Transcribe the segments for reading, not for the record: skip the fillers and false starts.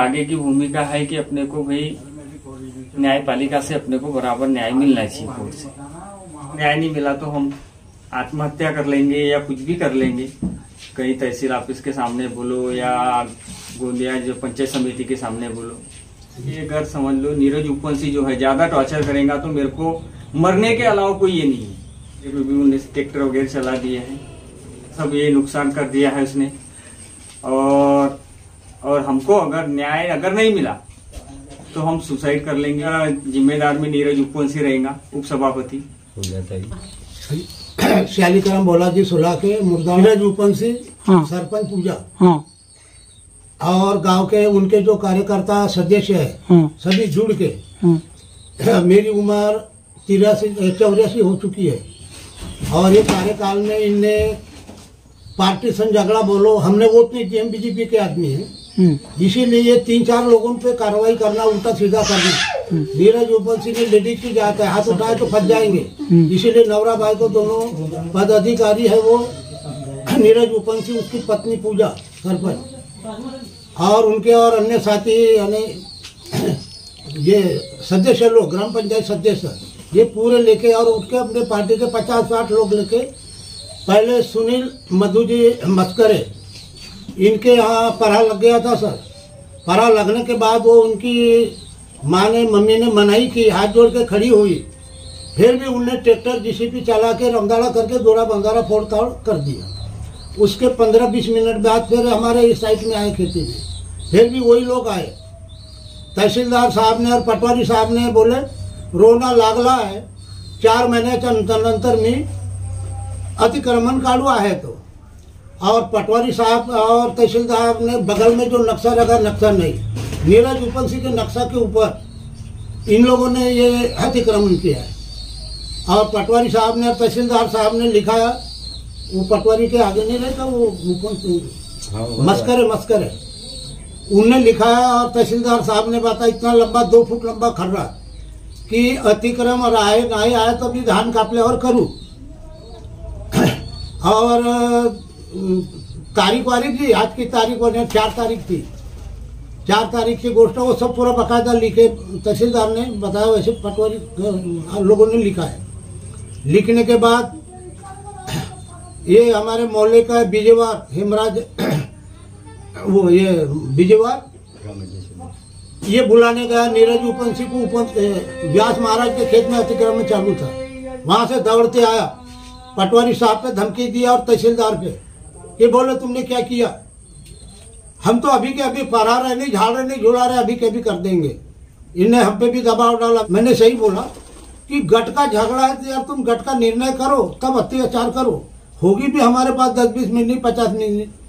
आगे की भूमिका है कि अपने को भाई न्यायपालिका से अपने को बराबर न्याय मिलना चाहिए। कोर्ट से न्याय नहीं मिला तो हम आत्महत्या कर लेंगे या कुछ भी कर लेंगे, कहीं तहसील ऑफिस के सामने बोलो या गोंदिया जो पंचायत समिति के सामने बोलो। ये अगर समझ लो नीरज उपवंशी जो है ज्यादा टॉर्चर करेगा तो मेरे को मरने के अलावा कोई ये नहीं है। उन्होंने ट्रैक्टर वगैरह चला दिए हैं, सब ये नुकसान कर दिया है उसने। और हमको अगर न्याय अगर नहीं मिला तो हम सुसाइड कर लेंगे। जिम्मेदार में नीरज उपवंशी रहेगा, उप सभापति हो जाता है। श्यालीकरम बोलाजी सुला के मुर्दा नीरज उपवंशी सरपंच पूजा और गांव के उनके जो कार्यकर्ता सदस्य है सभी जुड़ के मेरी उम्र 84 हो चुकी है और ये कार्यकाल में इनने पार्टीशन झगड़ा बोलो, हमने वोट नहीं दिए, बीजेपी के आदमी है, इसीलिए 3-4 लोगों पे कार्रवाई करना, उल्टा सीधा करना। नीरज उपवंशी ने लेडीज की जात है, हाथ उठाए तो फंस जाएंगे, इसीलिए नवरा भाई को दोनों पदाधिकारी है वो नीरज उपवंशी, उसकी पत्नी पूजा सरपंच और उनके और अन्य साथी यानी ये सदस्य लोग ग्राम पंचायत सदस्य ये पूरे लेके और उसके अपने पार्टी के 50-60 लोग लेके पहले सुनील मधु जी मस्करे इनके यहाँ पढ़ा लग गया था सर। पढ़ा लगने के बाद वो उनकी माँ ने मम्मी ने मनाही की, हाथ जोड़ के खड़ी हुई, फिर भी उनने ट्रैक्टर जीसीपी चला के रमदाड़ा करके दोरा बंगारा फोड़ ताड़ कर दिया। उसके 15-20 मिनट बाद फिर हमारे इस साइड में आए खेती में, फिर भी वही लोग आए। तहसीलदार साहब ने और पटवारी साहब ने बोले रोना लागला है, 4 महीन्याच्या नंतर मी अतिक्रमण काढू आहे तो। और पटवारी साहब और तहसीलदार ने बगल में जो नक्शा लगा, नक्शा नहीं, नीरज उपवंशी के नक्शा के ऊपर इन लोगों ने ये अतिक्रमण किया है। और पटवारी साहब ने तहसीलदार साहब ने लिखा, वो पटवारी के आगे नहीं रहता वो मस्करे उनने लिखा है और तहसीलदार साहब ने बताया इतना लंबा 2 फुट लंबा खर्रा कि अतिक्रम और आए नहीं आए तो भी धान कापले और करूँ। और तारीख वारीख जी, आज की तारीख 4 तारीख थी, 4 तारीख की गोष्ट वो सब पूरा बकायदा लिखे तहसीलदार ने बताया, वैसे पटवारी लोगों ने लिखा है। लिखने के बाद ये हमारे मोहल्ले का बिजेवार हेमराज वो ये बिजेवार ये बुलाने गया नीरज उपवंशी को, व्यास महाराज के खेत में अतिक्रमण चालू था, वहां से दौड़ते आया, पटवारी साहब पे धमकी दिया और तहसीलदार पे, ये बोले तुमने क्या किया, हम तो अभी के अभी पढ़ा रहे नहीं, झाड़ रहे नहीं, झुला रहे, अभी के अभी कर देंगे। इनने हम पे भी दबाव डाला। मैंने सही बोला कि गट का झगड़ा है तो यार तुम गट का निर्णय करो तब अत्याचार करो, होगी भी हमारे पास 10-20 मिनट नहीं 50 मिनट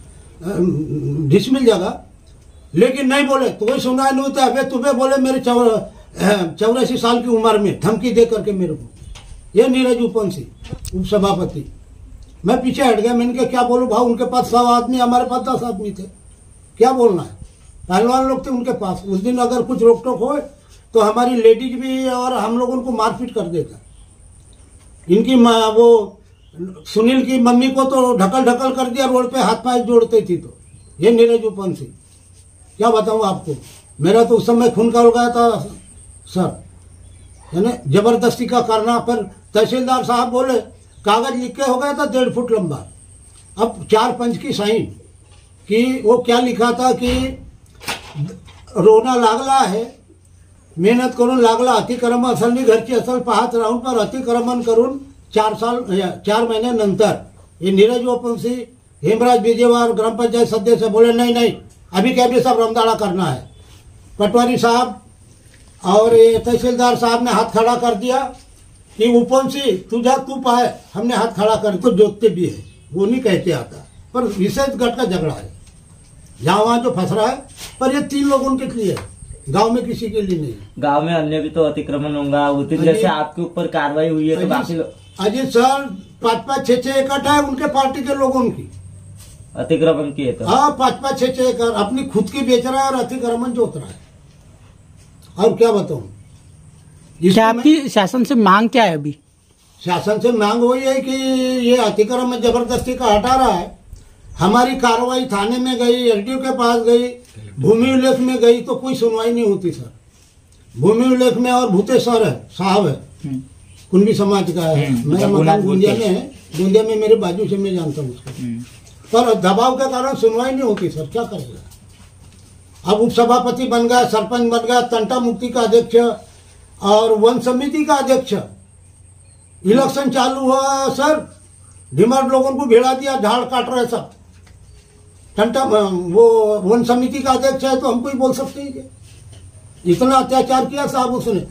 डिसमिल जगह, लेकिन नहीं बोले तो वही सुना नहीं होता। अबे तुम्हें बोले मेरे 84 साल की उम्र में धमकी दे करके मेरे को, ये नीरज उपवंशी उप सभापति। मैं पीछे हट गया, मैंने कहा क्या बोलूं भाई, उनके पास 100 आदमी, हमारे पास 10 आदमी थे, क्या बोलना है, पहलवान लोग थे उनके पास। उस दिन अगर कुछ रोक टोक हो तो हमारी लेडीज भी और हम लोगों को मारपीट कर देता। इनकी वो सुनील की मम्मी को तो ढकल कर दिया, रोड पे हाथ पाँव जोड़ते थी। तो ये नीरज उपवंशी, क्या बताऊं आपको, मेरा तो उस समय खून का हो गया था सर, है ना, जबरदस्ती का करना। पर तहसीलदार साहब बोले कागज लिख के हो गया था 1.5 फुट लंबा। अब 4 पंच की साइन कि वो क्या लिखा था कि रोना लागला है, मेहनत करून लागला, अतिक्रमण असलनी घरची असल पाहत राहून पर अतिक्रमण करून 4 महीने नंतर ये नीरज उपवंशी हेमराज बिजेवार ग्राम पंचायत सदस्य बोले नहीं अभी क्या भी सब रमदाड़ा करना है। पटवारी साहब और ये तहसीलदार साहब ने हाथ खड़ा कर दिया कि उपवंशी तुझा तू पाए, हमने हाथ खड़ा कर, तो जोतते भी है, वो नहीं कहते आता, पर विशेष गट का झगड़ा है, जहाँ वहाँ जो फंस रहा है। पर ये 3 लोगों के लिए है, गांव में किसी के लिए नहीं। गांव में अन्य भी तो अतिक्रमण होगा, जैसे आपके ऊपर कार्रवाई हुई है तो बाकी अजय सर 5-5, 6-6 एकड़ है उनके पार्टी के लोगों की अतिक्रमण किए तो, हाँ 5-5, 6-6 एकड़ अपनी खुद की बेच रहा है और अतिक्रमण जोत रहा है। और क्या बताऊं, क्या आपकी शासन से मांग क्या है अभी? शासन से मांग वही है कि ये अतिक्रमण जबरदस्ती का हटा रहा है, हमारी कार्रवाई थाने में गई, एसडीओ के पास गई, भूमि उल्लेख में गई तो कोई सुनवाई नहीं होती सर। भूमि उल्लेख में और भूतेश्वर है साहब है, कुंभी समाज का है, मेरा मकान गोंदिया में है, गोंदिया में मेरे बाजू से मैं जानता हूँ उसको, पर दबाव के कारण सुनवाई नहीं होती सर, क्या करेगा। अब उप सभापति बन गया, सरपंच बन गया, तंटा मुक्ति का अध्यक्ष और वन समिति का अध्यक्ष। इलेक्शन चालू हुआ सर, डिमांड लोगों को भेड़ा दिया, झाड़ काट रहे सब। टंटा वो वन समिति का अध्यक्ष है तो हमको ही बोल सकते हैं कि इतना अत्याचार किया साहब उसने,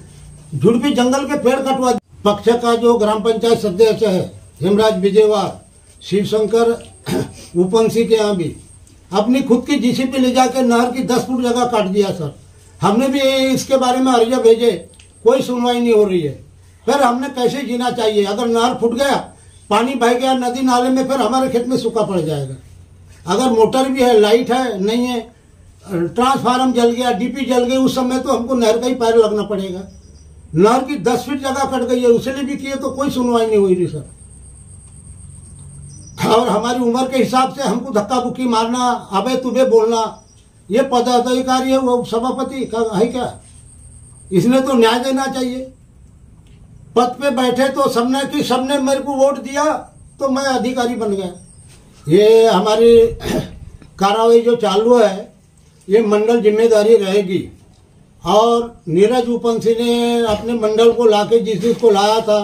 झुड़पी जंगल के पेड़ कटवा दिए। पक्ष का जो ग्राम पंचायत सदस्य है हेमराज विजयवार, शिवशंकर उपंसी के यहाँ भी अपनी खुद की जीसीपी ले जाके नहर की 10 फुट जगह काट दिया सर। हमने भी इसके बारे में अर्जा भेजे, कोई सुनवाई नहीं हो रही है। फिर हमने कैसे जीना चाहिए? अगर नहर फूट गया, पानी बह गया नदी नाले में, फिर हमारे खेत में सूखा पड़ जाएगा। अगर मोटर भी है, लाइट है, नहीं है, ट्रांसफार्मर जल गया, डीपी जल गई, उस समय तो हमको नहर का ही पैर लगना पड़ेगा। नहर की 10 फीट जगह कट गई है, उसने भी किए तो कोई सुनवाई नहीं हुई रही सर। और हमारी उम्र के हिसाब से हमको धक्का बुक्की मारना, अबे तुबे बोलना, ये पदाधिकारी है वो सभापति का है क्या? इसने तो न्याय देना चाहिए। पद पे बैठे तो सबने मेरे को वोट दिया तो मैं अधिकारी बन गया। ये हमारी कार्रवाई जो चालू है ये मंडल जिम्मेदारी रहेगी। और नीरज उपंसी ने अपने मंडल को लाके जिसको लाया था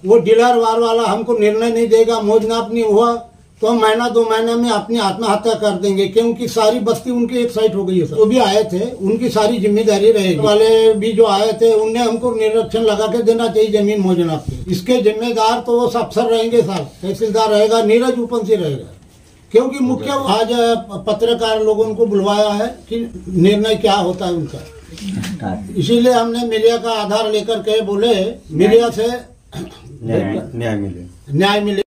वो डीलर वार वाला हमको निर्णय नहीं देगा, मौज नाप नहीं हुआ तो हम महीना 2 महीने में अपनी आत्महत्या कर देंगे, क्योंकि सारी बस्ती उनकी एक साइड हो गई है। जो भी आए थे उनकी सारी जिम्मेदारी रहेगी। वाले भी जो आए थे उनने हमको निरीक्षण लगा के देना चाहिए जमीन मौज नाप के। इसके जिम्मेदार तो वो अफसर रहेंगे साहब, तहसीलदार रहेगा, नीरज उपंसी रहेगा, क्योंकि मुख्य आज पत्रकार लोगों को बुलवाया है कि निर्णय क्या होता है उनका। इसीलिए हमने मीडिया का आधार लेकर के बोले मीडिया से न्याय मिले।